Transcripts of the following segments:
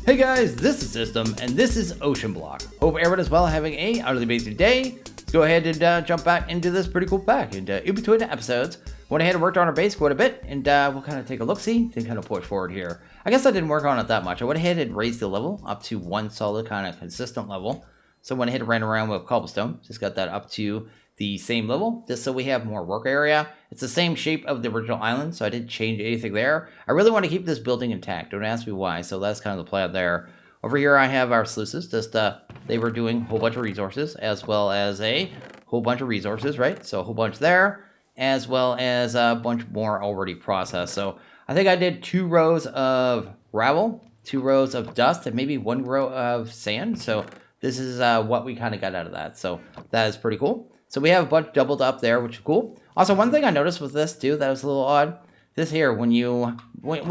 Hey guys, this is System, and this is OceanBlock. Hope everyone is well, having a utterly amazing day. Let's go ahead and jump back into this pretty cool pack. And in between episodes, went ahead and worked on our base quite a bit, and we'll kind of take a look-see, then kind of push forward here. I guess I didn't work on it that much. I went ahead and raised the level up to one solid kind of consistent level. So I went ahead and ran around with cobblestone, just got that up to the same level, just so we have more work area. It's the same shape of the original island, so I didn't change anything there. I really want to keep this building intact. Don't ask me why, so that's kind of the plan there. Over here I have our sluices, just they were doing a whole bunch of resources, as well as a whole bunch of resources, right? So a whole bunch there, as well as a bunch more already processed. So I think I did 2 rows of gravel, 2 rows of dust, and maybe 1 row of sand. So this is what we kind of got out of that. So that is pretty cool. So we have a bunch doubled up there, which is cool. Also, one thing I noticed with this too that was a little odd. This here, when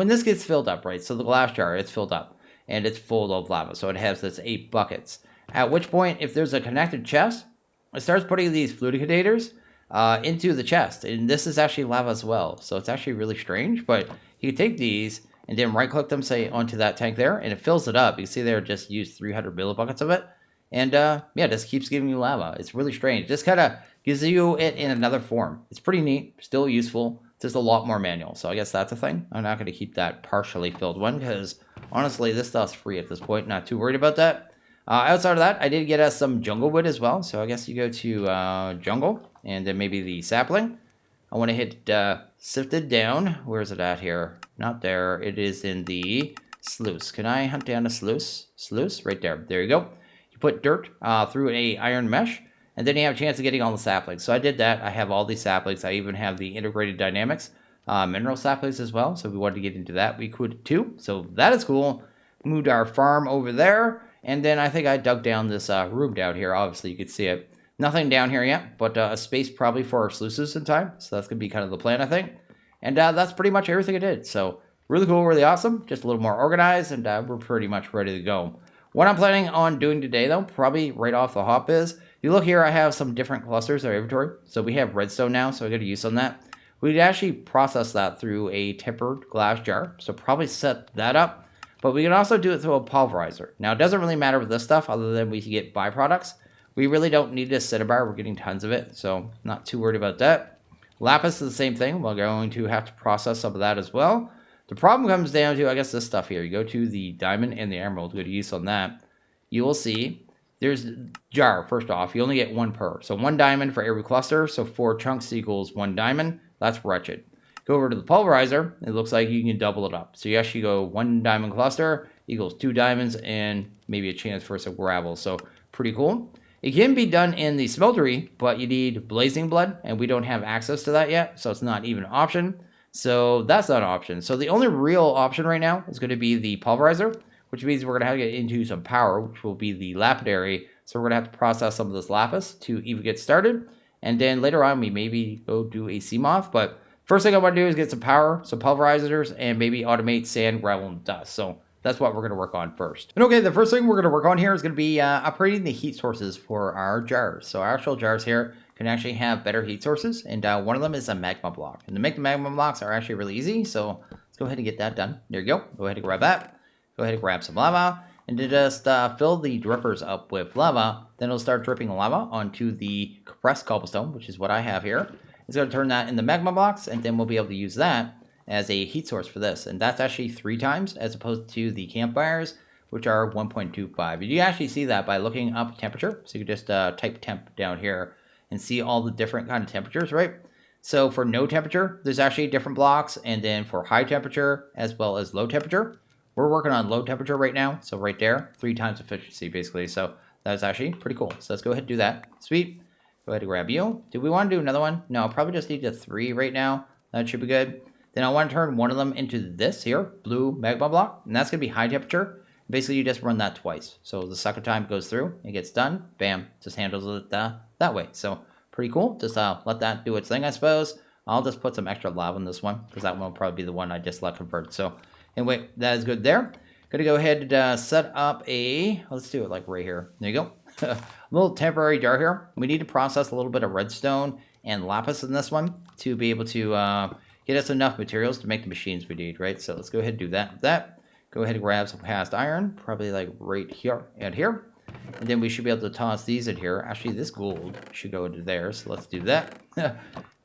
this gets filled up, right? So the glass jar, it's filled up and it's full of lava. So it has this 8 buckets. At which point, if there's a connected chest, it starts putting these fluidificators into the chest. And this is actually lava as well. So it's actually really strange. But you can take these and then right-click them, say, onto that tank there, and it fills it up. You see there, just use 300 millibuckets of it. And yeah, just keeps giving you lava. It's really strange. Just kind of gives you it in another form. It's pretty neat, still useful, just a lot more manual. So I guess that's a thing. I'm not going to keep that partially filled one because honestly, this stuff's free at this point. Not too worried about that. Outside of that, I did get us some jungle wood as well. So I guess you go to jungle and then maybe the sapling. I want to hit sifted down. Where is it at here? Not there. It is in the sluice. Can I hunt down a sluice? Sluice? Right there. There you go. Put dirt through a iron mesh, and then you have a chance of getting all the saplings. So I did that. I have all these saplings. I even have the integrated dynamics mineral saplings as well. So if we wanted to get into that, we could too. So that is cool. Moved our farm over there, and then I think I dug down this room down here. Obviously, you can see it. Nothing down here yet, but a space probably for our sluices in time. So that's going to be kind of the plan, I think. And that's pretty much everything I did. So really cool, really awesome. Just a little more organized, and we're pretty much ready to go. What I'm planning on doing today, though, probably right off the hop is, you look here, I have some different clusters in our inventory. So we have redstone now, so I got to use on that. We'd actually process that through a tempered glass jar, so probably set that up. But we can also do it through a pulverizer. Now, it doesn't really matter with this stuff, other than we can get byproducts. We really don't need a cinnabar. We're getting tons of it, so not too worried about that. Lapis is the same thing. We're going to have to process some of that as well. The problem comes down to, I guess, this stuff here. You go to the diamond and the emerald, go to use on that. You will see there's jar, first off. You only get 1 per. So 1 diamond for every cluster. So 4 chunks equals 1 diamond. That's wretched. Go over to the pulverizer. It looks like you can double it up. So you actually go 1 diamond cluster equals 2 diamonds and maybe a chance for some gravel. So pretty cool. It can be done in the smeltery, but you need blazing blood, and we don't have access to that yet. So it's not even an option. So that's not an option. So the only real option right now is going to be the pulverizer, which means we're going to have to get into some power, which will be the lapidary. So we're going to have to process some of this lapis to even get started. And then later on, we maybe go do a Seamoth. But first thing I want to do is get some power, some pulverizers, and maybe automate sand, gravel, and dust. So that's what we're going to work on first. And okay, the first thing we're going to work on here is going to be upgrading the heat sources for our jars. So our actual jars here can actually have better heat sources, and one of them is a magma block. And to make the magma blocks are actually really easy, so let's go ahead and get that done. There you go. Go ahead and grab that. Go ahead and grab some lava, and to just fill the drippers up with lava. Then it'll start dripping lava onto the compressed cobblestone, which is what I have here. It's going to turn that into magma blocks, and then we'll be able to use that as a heat source for this. And that's actually 3 times, as opposed to the campfires, which are 1.25. You actually see that by looking up temperature. So you can just type temp down here and see all the different kind of temperatures, right? So for no temperature, there's actually different blocks, and then for high temperature as well as low temperature. We're working on low temperature right now, so right there, 3 times efficiency basically. So that's actually pretty cool. So let's go ahead and do that. Sweet. Go ahead and grab you. Do we want to do another one? No, probably just need the 3 right now. That should be good. Then I want to turn one of them into this here, blue magma block, and that's going to be high temperature. Basically, you just run that twice. So the second time it goes through, it gets done, bam, just handles it that way. So pretty cool. Just let that do its thing, I suppose. I'll just put some extra lava in this one, because that one will probably be the one I just let convert. So anyway, that is good there. Gonna go ahead and set up a, let's do it like right here. There you go. A little temporary jar here. We need to process a little bit of redstone and lapis in this one to be able to get us enough materials to make the machines we need, right? So let's go ahead and do that. Go ahead and grab some cast iron, probably like right here and here. And then we should be able to toss these in here. Actually, this gold should go into there, so let's do that.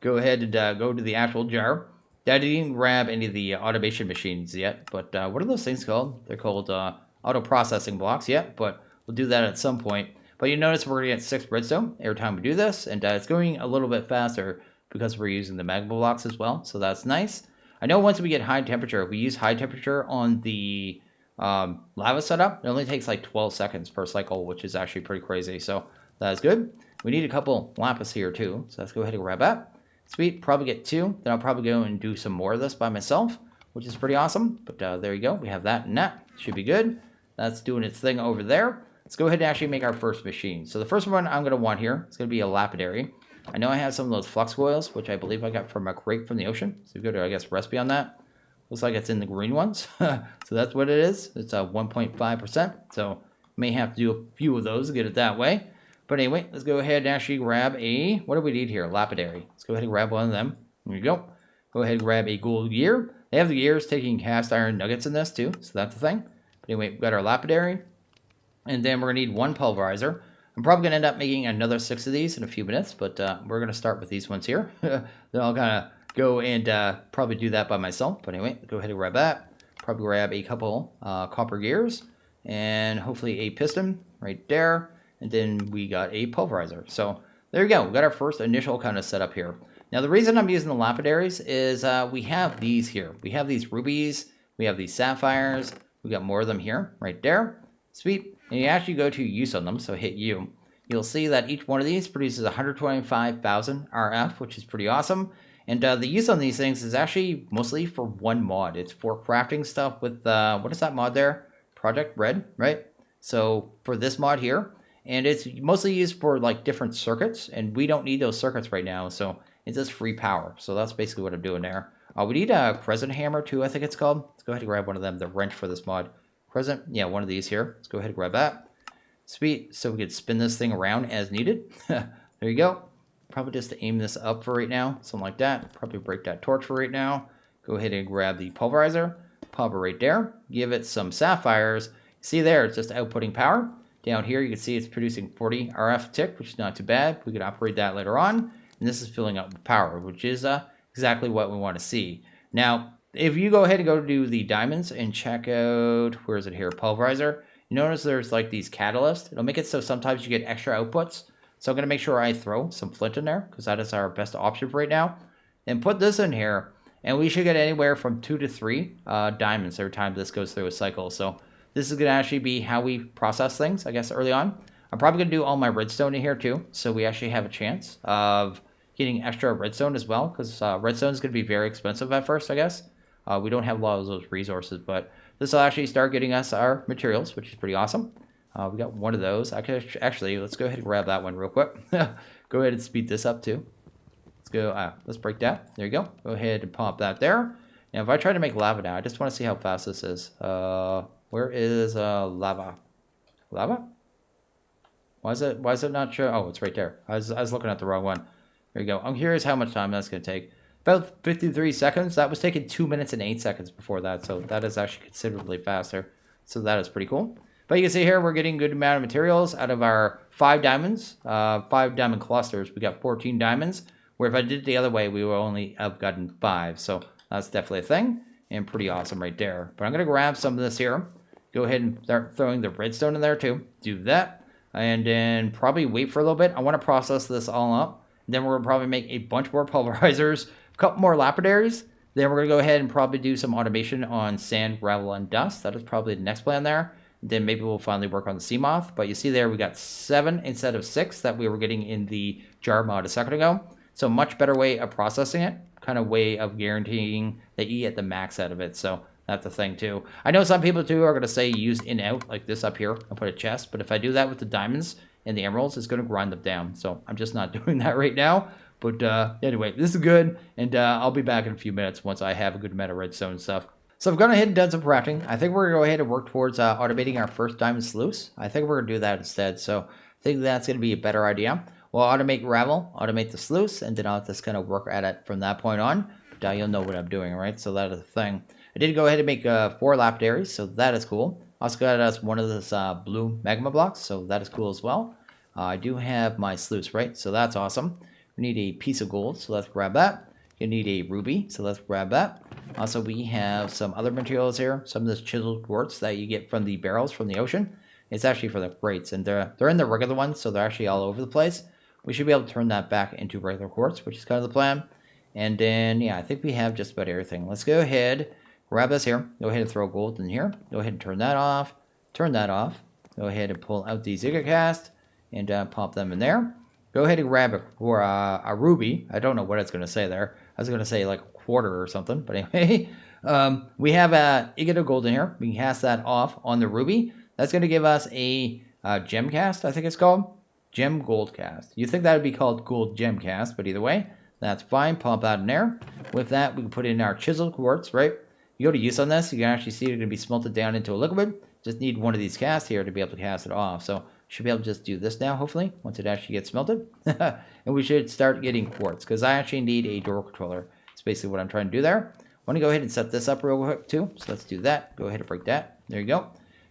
Go ahead and go to the actual jar. I didn't grab any of the automation machines yet, but what are those things called? They're called auto processing blocks, yeah, but we'll do that at some point. But you notice we're going to get 6 redstone every time we do this, and it's going a little bit faster because we're using the magma blocks as well, so that's nice. I know once we get high temperature, we use high temperature on the lava setup. It only takes like 12 seconds per cycle, which is actually pretty crazy, so that is good. We need a couple lapis here too, so let's go ahead and grab that. Sweet, probably get 2, then I'll probably go and do some more of this by myself, which is pretty awesome. But there you go, we have that and that, should be good. That's doing its thing over there. Let's go ahead and actually make our first machine. So the first one I'm going to want here is going to be a lapidary. I know I have some of those flux coils, which I believe I got from a crate from the ocean. So we go to, I guess, recipe on that. Looks like it's in the green ones. So that's what it is. It's 1.5%. So may have to do a few of those to get it that way. But anyway, let's go ahead and actually grab a, what do we need here? Lapidary. Let's go ahead and grab one of them. There you go. Go ahead and grab a gold gear. They have the gears taking cast iron nuggets in this too, so that's the thing. But anyway, we've got our lapidary. And then we're going to need 1 pulverizer. I'm probably going to end up making another 6 of these in a few minutes, but we're going to start with these ones here. Then I'll kind of go and probably do that by myself. But anyway, go ahead and grab that. Probably grab a couple copper gears and hopefully a piston right there. And then we got a pulverizer. So there you go. We got our first initial kind of setup here. Now the reason I'm using the lapidaries is we have these here. We have these rubies. We have these sapphires. We got more of them here, right there. Sweet. And you actually go to use on them, so hit U. You'll see that each one of these produces 125,000 RF, which is pretty awesome. And the use on these things is actually mostly for one mod. It's for crafting stuff with, what is that mod there? Project Red, right? So for this mod here, and it's mostly used for like different circuits, and we don't need those circuits right now, so it's just free power. So that's basically what I'm doing there. We need a crescent hammer too, I think it's called. Let's go ahead and grab one of them, the wrench for this mod. Crescent, yeah, one of these here. Let's go ahead and grab that. Sweet, so we could spin this thing around as needed. There you go. Probably just to aim this up for right now, something like that. Probably break that torch for right now. Go ahead and grab the pulverizer. Pop it right there. Give it some sapphires. See there, it's just outputting power. Down here, you can see it's producing 40 RF tick, which is not too bad. We could operate that later on. And this is filling up with power, which is exactly what we want to see. Now, if you go ahead and go to the diamonds and check out, where is it here, pulverizer, you notice there's like these catalysts. It'll make it so sometimes you get extra outputs. So I'm going to make sure I throw some flint in there, because that is our best option for right now. And put this in here, and we should get anywhere from 2 to 3 diamonds every time this goes through a cycle. So this is going to actually be how we process things, I guess, early on. I'm probably going to do all my redstone in here too, so we actually have a chance of getting extra redstone as well, because redstone is going to be very expensive at first, I guess. We don't have a lot of those resources, but this will actually start getting us our materials, which is pretty awesome. We got one of those. I could actually, let's go ahead and grab that one real quick. Go ahead and speed this up too. Let's go, let's break that. There you go. Go ahead and pop that there. Now, if I try to make lava now, I just want to see how fast this is. Where is lava? Lava? Why is it not sure? Oh, it's right there. I was looking at the wrong one. There you go. I'm curious how much time that's going to take. About 53 seconds. That was taking 2 minutes and 8 seconds before that, so that is actually considerably faster. So that is pretty cool. But you can see here we're getting a good amount of materials out of our 5 diamonds, 5 diamond clusters. We got 14 diamonds, where if I did it the other way, we would only have gotten 5. So that's definitely a thing, and pretty awesome right there. But I'm going to grab some of this here. Go ahead and start throwing the redstone in there too. Do that. And then probably wait for a little bit. I want to process this all up. Then we're going to probably make a bunch more pulverizers, a couple more lapidaries. Then we're going to go ahead and probably do some automation on sand, gravel, and dust. That is probably the next plan there. Then maybe we'll finally work on the Seamoth. But you see there, we got 7 instead of 6 that we were getting in the jar mod a second ago. So much better way of processing it. Kind of way of guaranteeing that you get the max out of it. So that's the thing too. I know some people too are going to say use in out like this up here and put a chest. But if I do that with the diamonds and the emeralds, it's going to grind them down. So I'm just not doing that right now. But anyway, this is good. And I'll be back in a few minutes once I have a good amount of redstone and stuff. So I've gone ahead and done some crafting. I think we're going to go ahead and work towards automating our first diamond sluice. I think we're going to do that instead. So I think that's going to be a better idea. We'll automate gravel, automate the sluice, and then I'll just kind of work at it from that point on. you'll know what I'm doing, right? So that is the thing. I did go ahead and make 4 lapidaries, so that is cool. Also got us one of this blue magma blocks, so that is cool as well. I do have my sluice, right? So that's awesome. We need a piece of gold, so let's grab that. You need a ruby, so let's grab that. Also, we have some other materials here. Some of this chiseled quartz that you get from the barrels from the ocean. It's actually for the crates, and they're in the regular ones, so they're actually all over the place. We should be able to turn that back into regular quartz, which is kind of the plan. And then, yeah, I think we have just about everything. Let's go ahead, grab this here. Go ahead and throw gold in here. Go ahead and turn that off. Turn that off. Go ahead and pull out the Zigacast and pop them in there. Go ahead and grab a ruby. I don't know what it's going to say there. I was going to say like a quarter or something, but anyway. We have a ingot of gold in here. We can cast that off on the ruby. That's going to give us a gem cast, I think it's called. Gem gold cast. You think that would be called gold gem cast, but either way, that's fine. Pop that in there. With that, we can put in our chiseled quartz, right? You go to use on this, you can actually see it's going to be smelted down into a liquid. Just need one of these casts here to be able to cast it off. So should be able to just do this now, hopefully, once it actually gets smelted. And we should start getting quartz, because I actually need a door controller. It's basically what I'm trying to do there. I want to go ahead and set this up real quick, too. So let's do that. Go ahead and break that. There you go.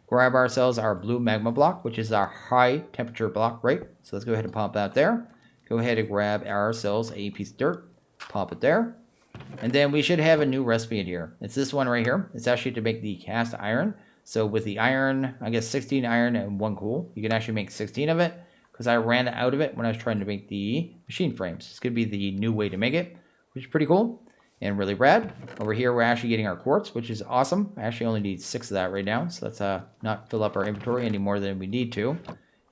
Grab ourselves our blue magma block, which is our high temperature block, right? So let's go ahead and pop that there. Go ahead and grab ourselves a piece of dirt. Pop it there. And then we should have a new recipe in here. It's this one right here. It's actually to make the cast iron. So with the iron, I guess 16 iron and 1 coal, you can actually make 16 of it, because I ran out of it when I was trying to make the machine frames. It's going to be the new way to make it, which is pretty cool and really rad. Over here, we're actually getting our quartz, which is awesome. I actually only need 6 of that right now, so let's not fill up our inventory any more than we need to.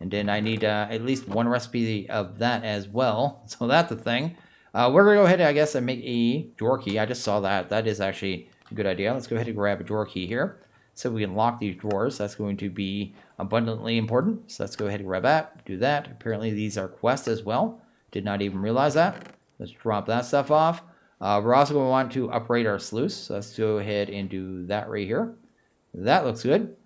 And then I need at least 1 recipe of that as well, so that's the thing. We're going to go ahead, I guess, and make a drawer key. I just saw that. That is actually a good idea. Let's go ahead and grab a drawer key here, so we can lock these drawers. That's going to be abundantly important. So let's go ahead and grab that, do that. Apparently these are quests as well. Did not even realize that. Let's drop that stuff off. We're also going to want to upgrade our sluice. So let's go ahead and do that right here. That looks good.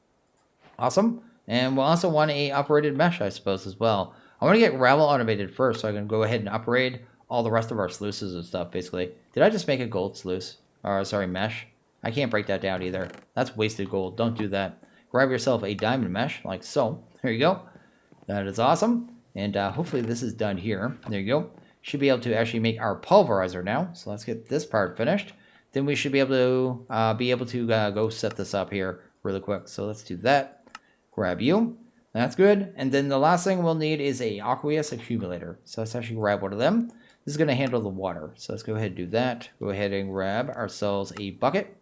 Awesome. And we'll also want a operated mesh, I suppose, as well. I want to get gravel automated first, so I can go ahead and upgrade all the rest of our sluices and stuff, basically. Did I just make a gold sluice? Or, sorry, mesh? I can't break that down either. That's wasted gold. Don't do that. Grab yourself a diamond mesh, like so. There you go. That is awesome. And hopefully this is done here. There you go. Should be able to actually make our pulverizer now. So let's get this part finished. Then we should be able to go set this up here really quick. So let's do that. Grab you. That's good. And then the last thing we'll need is a aqueous accumulator. So let's actually grab one of them. This is going to handle the water. So let's go ahead and do that. Go ahead and grab ourselves a bucket.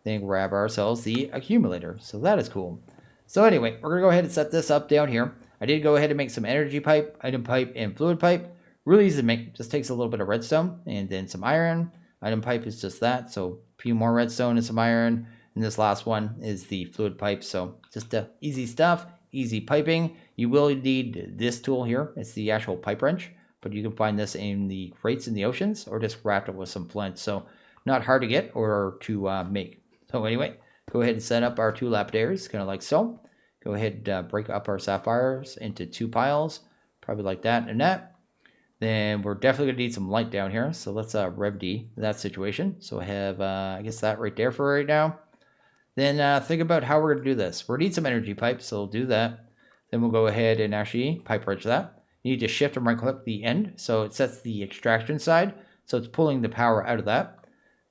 Then grab ourselves the accumulator. So that is cool. So anyway, we're going to go ahead and set this up down here. I did go ahead and make some energy pipe, item pipe, and fluid pipe. Really easy to make. Just takes a little bit of redstone and then some iron. Item pipe is just that. So a few more redstone and some iron. And this last one is the fluid pipe. So just easy stuff, easy piping. You will need this tool here. It's the actual pipe wrench. But you can find this in the crates in the oceans or just wrap it with some flint. So not hard to get or to make. So anyway, go ahead and set up our 2 lapidaries, kind of like so. Go ahead and break up our sapphires into 2 piles, probably like that and that. Then we're definitely going to need some light down here. So let's remedy that situation. So I have, I guess, that right there for right now. Then think about how we're going to do this. We're going to need some energy pipes, so we'll do that. Then we'll go ahead and actually pipe wrench that. You need to shift and right click the end, so it sets the extraction side. So it's pulling the power out of that.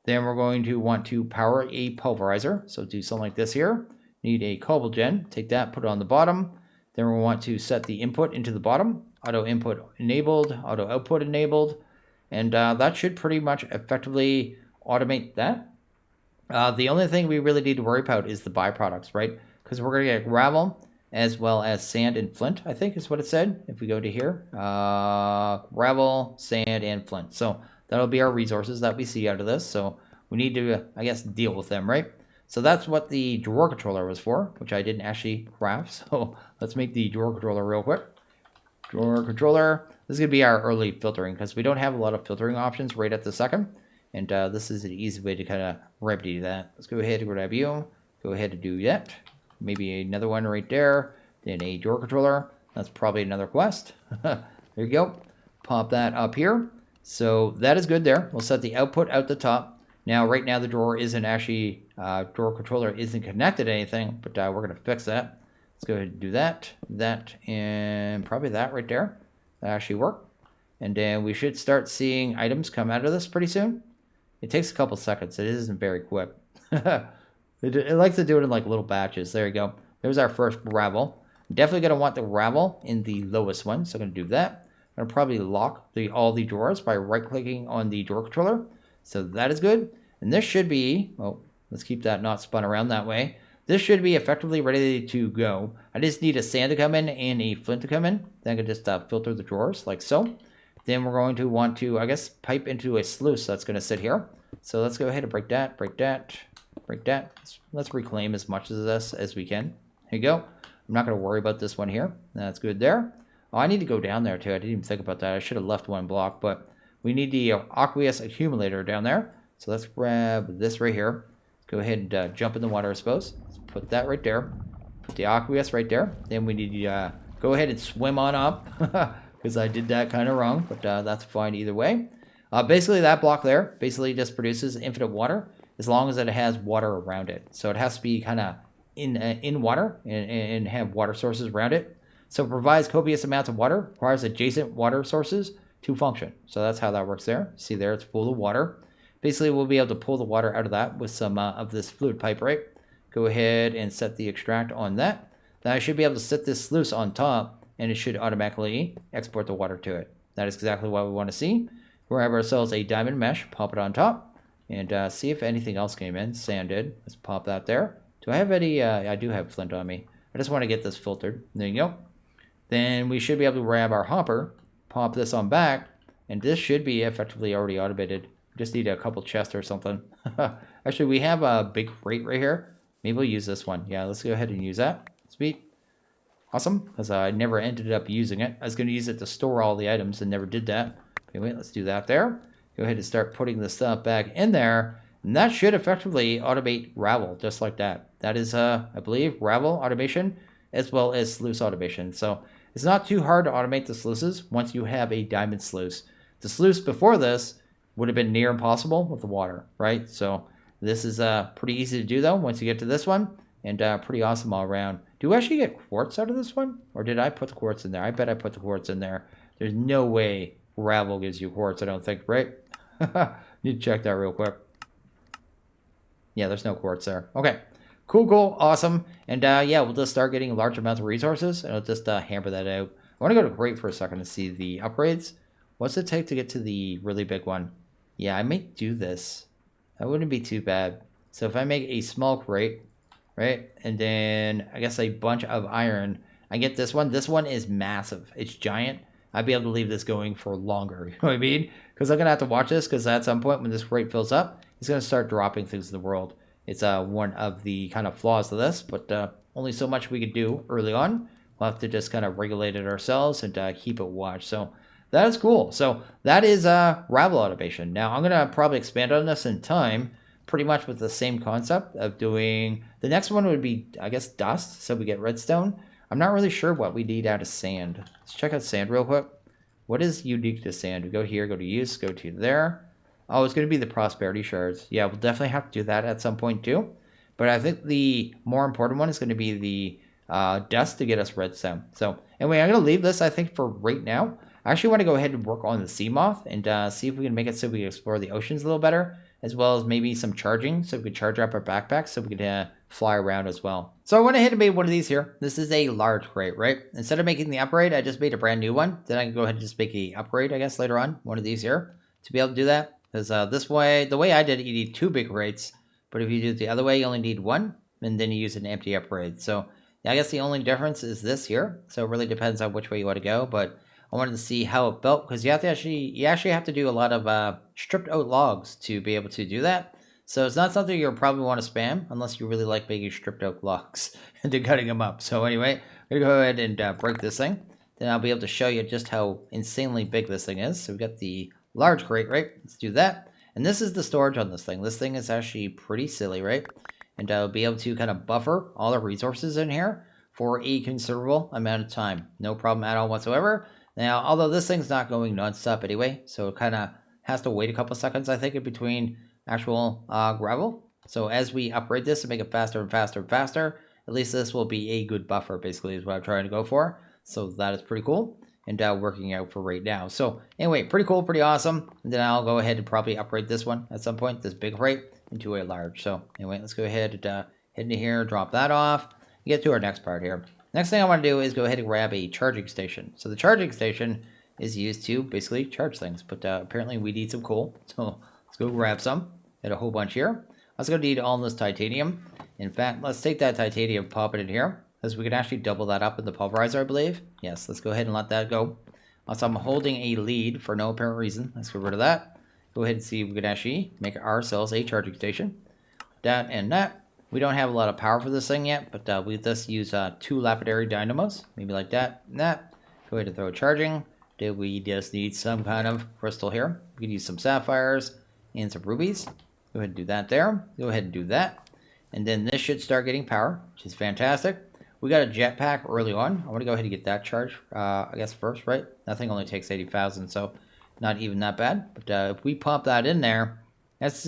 Then we're going to want to power a pulverizer. So do something like this here. Need a cobble gen. Take that, put it on the bottom. Then we want to set the input into the bottom. Auto input enabled, auto output enabled. And that should pretty much effectively automate that. The only thing we really need to worry about is the byproducts, right? Because we're going to get gravel as well as sand and flint, I think is what it said. If we go to here, gravel, sand, and flint. So that'll be our resources that we see out of this. So we need to, I guess, deal with them, right? So that's what the drawer controller was for, which I didn't actually craft. So let's make the drawer controller real quick. Drawer controller. This is going to be our early filtering because we don't have a lot of filtering options right at the second. And this is an easy way to kind of remedy that. Let's go ahead and grab you. Go ahead and do that. Maybe another one right there. Then a drawer controller. That's probably another quest. There you go. Pop that up here. So that is good there. We'll set the output out the top. Now, right now, the drawer isn't actually, drawer controller isn't connected to anything, but we're going to fix that. Let's go ahead and do that, and probably that right there. That actually worked. And then we should start seeing items come out of this pretty soon. It takes a couple seconds. It isn't very quick. It likes to do it in like little batches. There you go. There's our first gravel. Definitely going to want the gravel in the lowest one, so I'm going to do that. I'm going to probably lock all the drawers by right-clicking on the drawer controller. So that is good. And this should be, well, let's keep that not spun around that way. This should be effectively ready to go. I just need a sand to come in and a flint to come in. Then I can just filter the drawers like so. Then we're going to want to, I guess, pipe into a sluice that's going to sit here. So let's go ahead and break that, break that, break that. Let's reclaim as much of this as we can. Here you go. I'm not going to worry about this one here. That's good there. Oh, I need to go down there too. I didn't even think about that. I should have left one block, but we need the aqueous accumulator down there. So let's grab this right here. Go ahead and jump in the water, I suppose. Let's put that right there. Put the aqueous right there. Then we need to go ahead and swim on up because I did that kind of wrong, but that's fine either way. Basically, that block there basically just produces infinite water as long as it has water around it. So it has to be kind of in water and have water sources around it. So it provides copious amounts of water, requires adjacent water sources to function. So that's how that works there. See there, it's full of water. Basically, we'll be able to pull the water out of that with some of this fluid pipe, right? Go ahead and set the extract on that. Then I should be able to set this sluice on top, and it should automatically export the water to it. That is exactly what we want to see. Grab ourselves a diamond mesh, pop it on top, and see if anything else came in. Sand did. Let's pop that there. Do I have any? I do have flint on me. I just want to get this filtered. There you go. Then we should be able to grab our hopper, pop this on back, and this should be effectively already automated. Just need a couple chests or something. Actually, we have a big crate right here. Maybe we'll use this one. Yeah, let's go ahead and use that. Sweet. Awesome, because I never ended up using it. I was going to use it to store all the items and never did that. Anyway, let's do that there. Go ahead and start putting the stuff back in there. And that should effectively automate gravel, just like that. That is, I believe, gravel automation as well as sluice automation. So it's not too hard to automate the sluices once you have a diamond sluice. The sluice before this would have been near impossible with the water, right? So this is pretty easy to do, though, once you get to this one. And pretty awesome all around. Do we actually get quartz out of this one? Or did I put the quartz in there? I bet I put the quartz in there. There's no way gravel gives you quartz, I don't think, right? Need to check that real quick. Yeah, there's no quartz there. Okay, cool, awesome. And yeah, we'll just start getting large amounts of resources, and I'll just hammer that out. I want to go to crate for a second to see the upgrades. What's it take to get to the really big one? Yeah, I may do this. That wouldn't be too bad. So if I make a small crate, right, and then I guess a bunch of iron, I get this one. This one is massive. It's giant. I'd be able to leave this going for longer. You know what I mean? Because I'm going to have to watch this, because at some point when this crate fills up, it's going to start dropping things in the world. It's one of the kind of flaws of this, but only so much we could do early on. We'll have to just kind of regulate it ourselves and keep it watched. So that is cool. So that is gravel automation. Now I'm going to probably expand on this in time, pretty much with the same concept of doing, the next one would be, I guess, dust. So we get redstone. I'm not really sure what we need out of sand. Let's check out sand real quick. What is unique to sand? We go here, go to use, go to there. Oh, it's going to be the prosperity shards. Yeah, we'll definitely have to do that at some point too. But I think the more important one is going to be the dust to get us redstone. So anyway, I'm going to leave this, I think, for right now. I actually want to go ahead and work on the Seamoth and see if we can make it so we can explore the oceans a little better, as well as maybe some charging, so we can charge up our backpacks so we can fly around as well. So I went ahead and made one of these here. This is a large crate, right? Instead of making the upgrade, I just made a brand new one. Then I can go ahead and just make a upgrade, I guess, later on, one of these here, to be able to do that. Because this way, the way I did it, you need 2 big crates. But if you do it the other way, you only need 1, and then you use an empty upgrade. So I guess the only difference is this here. So it really depends on which way you want to go. But I wanted to see how it built, because you actually have to do a lot of stripped out logs to be able to do that. So it's not something you'll probably want to spam unless you really like making stripped out logs and then cutting them up. So anyway, I'm going to go ahead and break this thing. Then I'll be able to show you just how insanely big this thing is. So we've got the large crate, right? Let's do that. And this is the storage on this thing. This thing is actually pretty silly, right? And I'll be able to kind of buffer all the resources in here for a considerable amount of time. No problem at all whatsoever. Now, although this thing's not going non-stop anyway, so it kind of has to wait a couple seconds, I think, in between actual gravel. So as we upgrade this to make it faster and faster and faster, at least this will be a good buffer, basically, is what I'm trying to go for. So that is pretty cool and working out for right now. So anyway, pretty cool, pretty awesome. And then I'll go ahead and probably upgrade this one at some point, this big crate, into a large. So anyway, let's go ahead and head into here, drop that off, get to our next part here. Next thing I want to do is go ahead and grab a charging station. So the charging station is used to basically charge things, but apparently we need some coal. So let's go grab some. Got a whole bunch here. Let's go need all this titanium. In fact, let's take that titanium, pop it in here, because we can actually double that up in the pulverizer, I believe. Yes, let's go ahead and let that go. Also, I'm holding a lead for no apparent reason. Let's get rid of that. Go ahead and see if we can actually make ourselves a charging station. That and that. We don't have a lot of power for this thing yet, but we just use 2 lapidary dynamos, maybe like that and that. Go ahead and throw it charging. Do we just need some kind of crystal here? We can use some sapphires and some rubies. Go ahead and do that there. Go ahead and do that. And then this should start getting power, which is fantastic. We got a jetpack early on. I want to go ahead and get that charged, I guess, first, right? That thing only takes 80,000, so not even that bad. But if we pop that in there, that's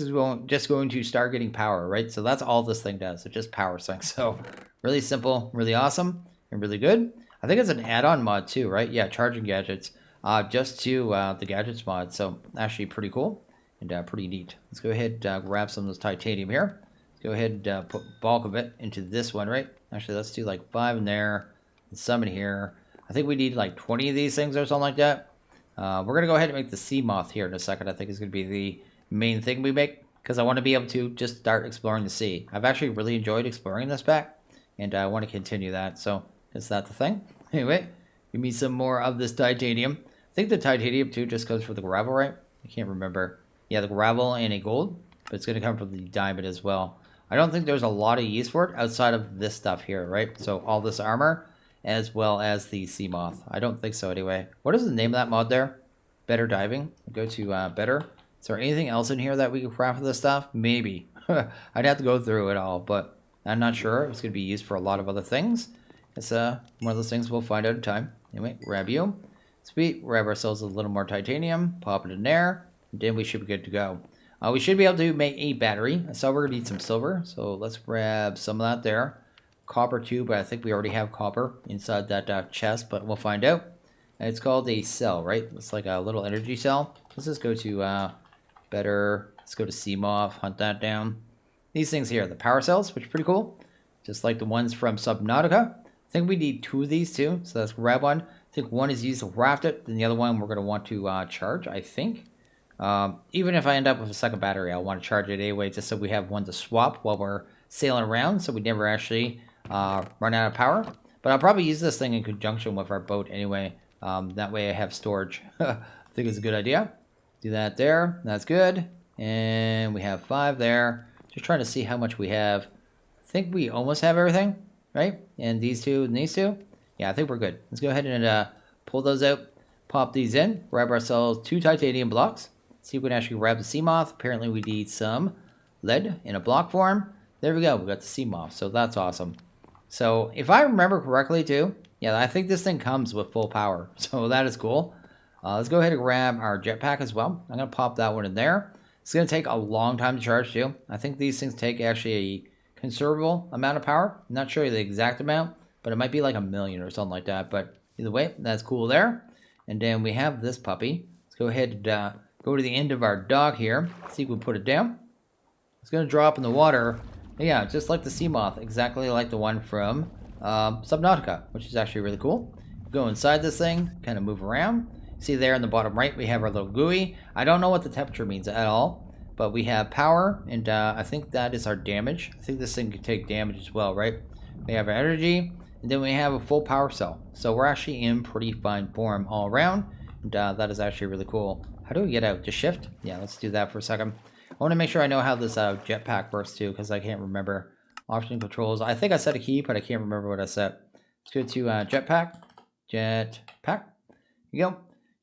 just going to start getting power, right? So that's all this thing does. It just powers things. So really simple, really awesome, and really good. I think it's an add-on mod too, right? Yeah, charging gadgets just to the gadgets mod. So actually pretty cool and pretty neat. Let's go ahead and grab some of this titanium here. Let's go ahead and put bulk of it into this one, right? Actually, let's do like 5 in there and some in here. I think we need like 20 of these things or something like that. We're going to go ahead and make the Seamoth here in a second. I think is going to be the main thing we make, because I want to be able to just start exploring the sea. I've actually really enjoyed exploring this pack, and I want to continue that. So is that the thing? Anyway, give me some more of this titanium. I think the titanium too just goes for the gravel, right? I can't remember. Yeah, the gravel and a gold, but it's going to come from the diamond as well. I don't think there's a lot of use for it outside of this stuff here, right? So all this armor as well as the Seamoth. I don't think so anyway. What is the name of that mod there? Better diving. Go to better. Is there anything else in here that we can craft for this stuff? Maybe. I'd have to go through it all, but I'm not sure. It's going to be used for a lot of other things. It's one of those things we'll find out in time. Anyway, grab you. Sweet. Grab ourselves a little more titanium. Pop it in there. And then we should be good to go. We should be able to make a battery. So we're going to need some silver. So let's grab some of that there. Copper too, but I think we already have copper inside that chest, but we'll find out. And it's called a cell, right? It's like a little energy cell. Let's just go to better. Let's go to Seamoth, hunt that down. These things here, the power cells, which are pretty cool. Just like the ones from Subnautica. I think we need 2 of these too, so let's grab one. I think one is used to raft it, then the other one we're going to want to charge, I think. Even if I end up with a second battery, I'll want to charge it anyway, just so we have one to swap while we're sailing around, so we never actually run out of power. But I'll probably use this thing in conjunction with our boat anyway. That way I have storage. I think it's a good idea. Do that there. That's good. And we have 5 there. Just trying to see how much we have. I think we almost have everything, right? And these 2 and these 2. Yeah, I think we're good. Let's go ahead and pull those out. Pop these in. Grab ourselves 2 titanium blocks. See if we can actually grab the Seamoth. Apparently we need some lead in a block form. There we go. We got the Seamoth. So that's awesome. So if I remember correctly too, yeah, I think this thing comes with full power. So that is cool. Let's go ahead and grab our jetpack as well. I'm going to pop that one in there. It's going to take a long time to charge too. I think these things take actually a considerable amount of power. I'm not sure the exact amount, but it might be like 1 million or something like that. But either way, that's cool there. And then we have this puppy. Let's go ahead and go to the end of our dock here. See if we put it down. It's going to drop in the water. Yeah, just like the Seamoth, exactly like the one from Subnautica, which is actually really cool. Go inside this thing, kind of move around. See there in the bottom right, we have our little GUI. I don't know what the temperature means at all, but we have power, and I think that is our damage. I think this thing can take damage as well, right? We have our energy, and then we have a full power cell. So we're actually in pretty fine form all around, and that is actually really cool. How do we get out? Just shift? Yeah, let's do that for a second. I want to make sure I know how this jetpack works too, because I can't remember. Option controls. I think I set a key, but I can't remember what I set. Let's go to jetpack. Jetpack. Here you go.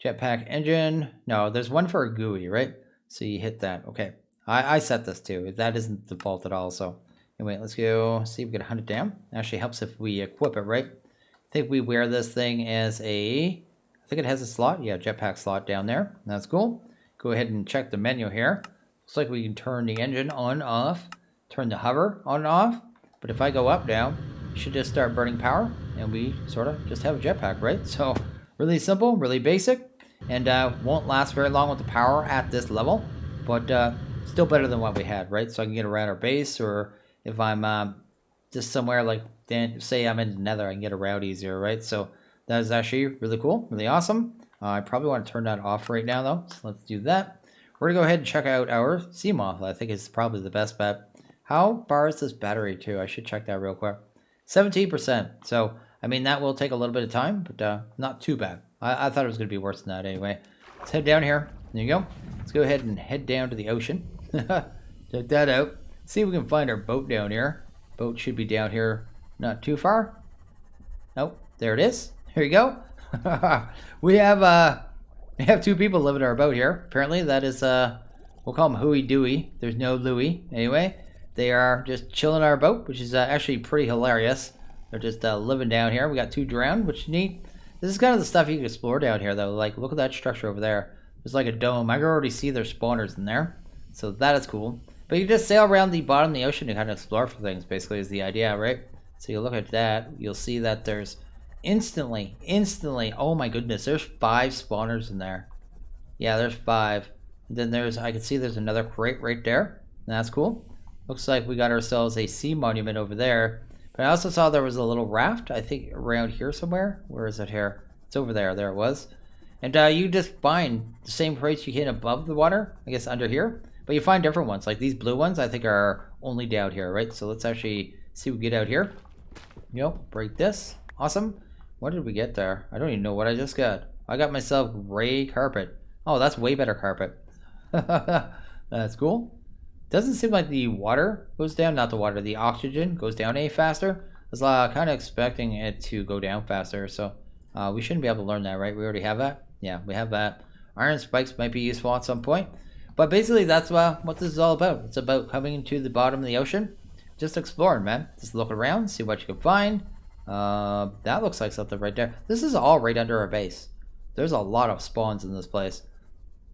Jetpack engine. No, there's one for a GUI, right? So you hit that. Okay. I set this too. That isn't default at all. So anyway, let's go see if we can hunt it down. Actually helps if we equip it, right? I think we wear this thing as a... I think it has a slot. Yeah, jetpack slot down there. That's cool. Go ahead and check the menu here. Looks like we can turn the engine on, off, turn the hover on and off. But if I go up now, it should just start burning power, and we sort of just have a jetpack, right? So really simple, really basic, and won't last very long with the power at this level, but still better than what we had, right? So I can get around our base, or if I'm just somewhere like, say I'm in the nether, I can get around easier, right? So that is actually really cool, really awesome. I probably want to turn that off right now, though, so let's do that. We're going to go ahead and check out our Seamoth. I think it's probably the best bet. How far is this battery to? I should check that real quick. 17%. So, I mean, that will take a little bit of time, but not too bad. I thought it was going to be worse than that anyway. Let's head down here. There you go. Let's go ahead and head down to the ocean. Check that out. See if we can find our boat down here. Boat should be down here not too far. Oh, there it is. Here you go. We have two people living in our boat here. Apparently, that is, we'll call them Huey Dewey. There's no Louie. Anyway, they are just chilling on our boat, which is actually pretty hilarious. They're just living down here. We got 2 drowned, which is neat. This is kind of the stuff you can explore down here, though. Like, look at that structure over there. There's like a dome. I can already see their spawners in there. So that is cool. But you just sail around the bottom of the ocean to kind of explore for things, basically, is the idea, right? So you look at that, you'll see that there's instantly, oh my goodness, there's 5 spawners in there. Yeah, there's 5. And then I can see there's another crate right there. That's cool. Looks like we got ourselves a sea monument over there. But I also saw there was a little raft, I think around here somewhere. Where is it here? It's over there. There it was. And you just find the same crates you can above the water, I guess under here. But you find different ones. Like these blue ones, I think are only down here, right? So let's actually see what we get out here. Yep, break this. Awesome. What did we get there? I don't even know what I just got. I got myself gray carpet. Oh, that's way better carpet. That's cool. Doesn't seem like the water goes down. Not the water, the oxygen goes down any faster. I was kind of expecting it to go down faster. So we shouldn't be able to learn that, right? We already have that. Yeah, we have that. Iron spikes might be useful at some point. But basically, that's what this is all about. It's about coming to the bottom of the ocean. Just exploring, man. Just look around, see what you can find. That looks like something right there. This is all right under our base. There's a lot of spawns in this place.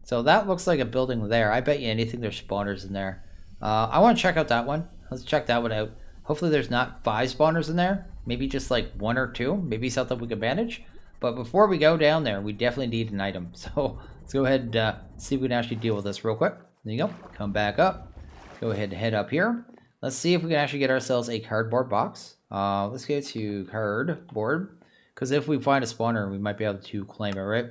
So that looks like a building there. I bet you anything there's spawners in there. I want to check out that one. Let's check that one out. Hopefully there's not 5 spawners in there. Maybe just like 1 or 2. Maybe something we can manage. But before we go down there, we definitely need an item. So let's go ahead and see if we can actually deal with this real quick. There you go. Come back up. Go ahead and head up here. Let's see if we can actually get ourselves a cardboard box. Let's go to cardboard. Because if we find a spawner, we might be able to claim it, right?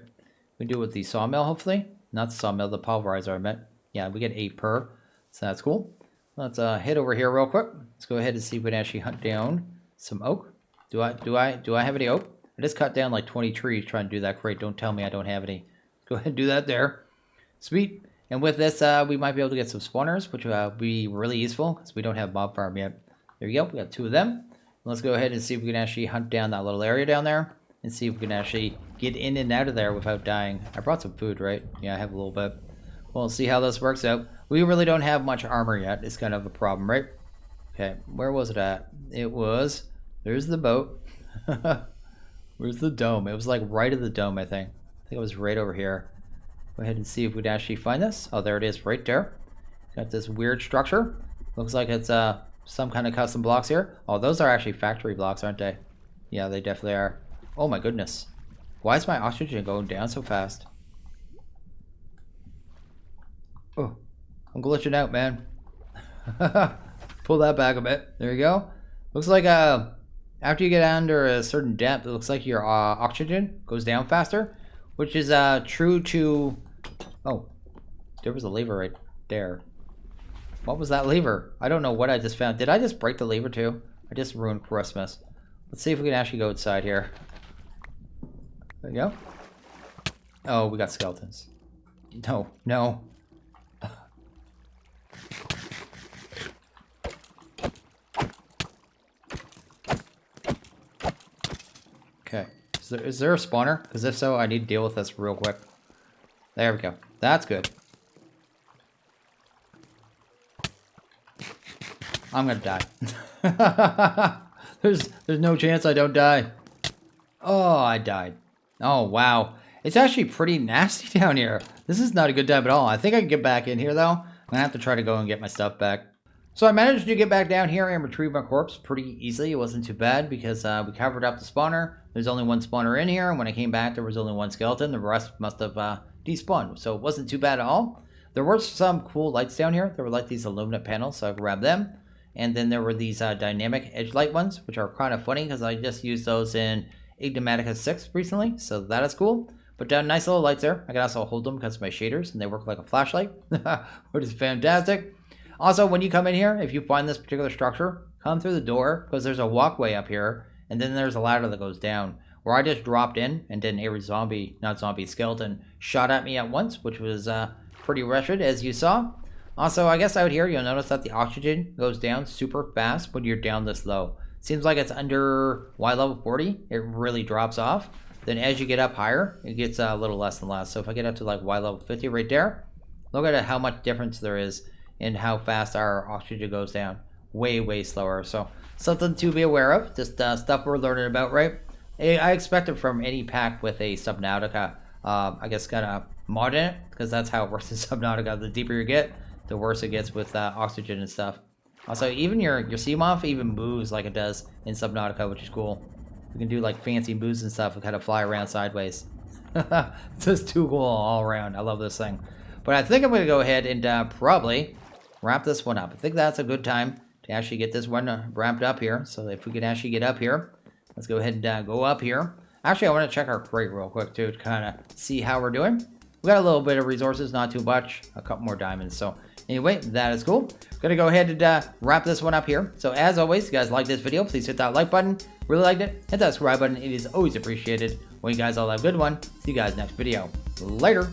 We can do it with the sawmill, hopefully. Not the sawmill, the pulverizer, I meant. Yeah, we get 8 per. So that's cool. Let's head over here real quick. Let's go ahead and see if we can actually hunt down some oak. Do I have any oak? I just cut down like 20 trees trying to do that crate. Don't tell me I don't have any. Go ahead and do that there. Sweet. And with this, we might be able to get some spawners, which will be really useful because we don't have mob farm yet. There we go. We got 2 of them. Let's go ahead and see if we can actually hunt down that little area down there and see if we can actually get in and out of there without dying. I brought some food, right? Yeah, I have a little bit. We'll see how this works out. We really don't have much armor yet. It's kind of a problem, right? Okay, where was it at? It was... There's the boat. Where's the dome? It was like right at the dome, I think. I think it was right over here. Go ahead and see if we can actually find this. Oh, there it is, right there. Got this weird structure. Looks like it's some kind of custom blocks here. Oh, those are actually factory blocks, aren't they? Yeah, they definitely are. Oh my goodness. Why is my oxygen going down so fast? Oh, I'm glitching out, man. Pull that back a bit. There you go. Looks like after you get under a certain depth, it looks like your oxygen goes down faster, which is true to... Oh, there was a lever right there. What was that lever? I don't know what I just found. Did I just break the lever too? I just ruined Christmas. Let's see if we can actually go inside here. There you go. Oh, we got skeletons. No, no. Okay. Is there a spawner? Because if so, I need to deal with this real quick. There we go. That's good. I'm gonna die. There's no chance I don't die. Oh, I died. Oh, wow. It's actually pretty nasty down here. This is not a good time at all. I think I can get back in here, though. I'm I have to try to go and get my stuff back. So I managed to get back down here and retrieve my corpse pretty easily. It wasn't too bad because we covered up the spawner. There's only one spawner in here, and when I came back, there was only one skeleton. The rest must have despawned, so it wasn't too bad at all. There were some cool lights down here. There were like these illuminate panels, so I grabbed them. And then there were these dynamic edge light ones, which are kind of funny because I just used those in Ignimatica 6 recently, so that is cool. But nice little lights there. I can also hold them because of my shaders, and they work like a flashlight, which is fantastic. Also, when you come in here, if you find this particular structure, come through the door because there's a walkway up here, and then there's a ladder that goes down. Where I just dropped in, and then every skeleton shot at me at once, which was pretty wretched, as you saw. Also, I guess out here, you'll notice that the oxygen goes down super fast when you're down this low. Seems like it's under Y level 40, it really drops off. Then as you get up higher, it gets a little less and less. So if I get up to like Y level 50 right there, look at how much difference there is in how fast our oxygen goes down. Way, way slower. So something to be aware of. Just stuff we're learning about, right? I expect it from any pack with a Subnautica, I guess, kind of mod in it, because that's how it works in Subnautica. The deeper you get, the worse it gets with oxygen and stuff. Also, even your Seamoth even moves like it does in Subnautica, which is cool. You can do like fancy moves and stuff and kind of fly around sideways. It's just too cool all around. I love this thing. But I think I'm going to go ahead and probably wrap this one up. I think that's a good time to actually get this one wrapped up here. So if we can actually get up here, let's go ahead and go up here. Actually, I want to check our crate real quick too to kind of see how we're doing. We got a little bit of resources, not too much, a couple more diamonds. So anyway, that is cool. I'm going to go ahead and wrap this one up here. So as always, if you guys like this video, please hit that like button. Really liked it. Hit that subscribe button. It is always appreciated. Well, you guys all have a good one. See you guys next video. Later.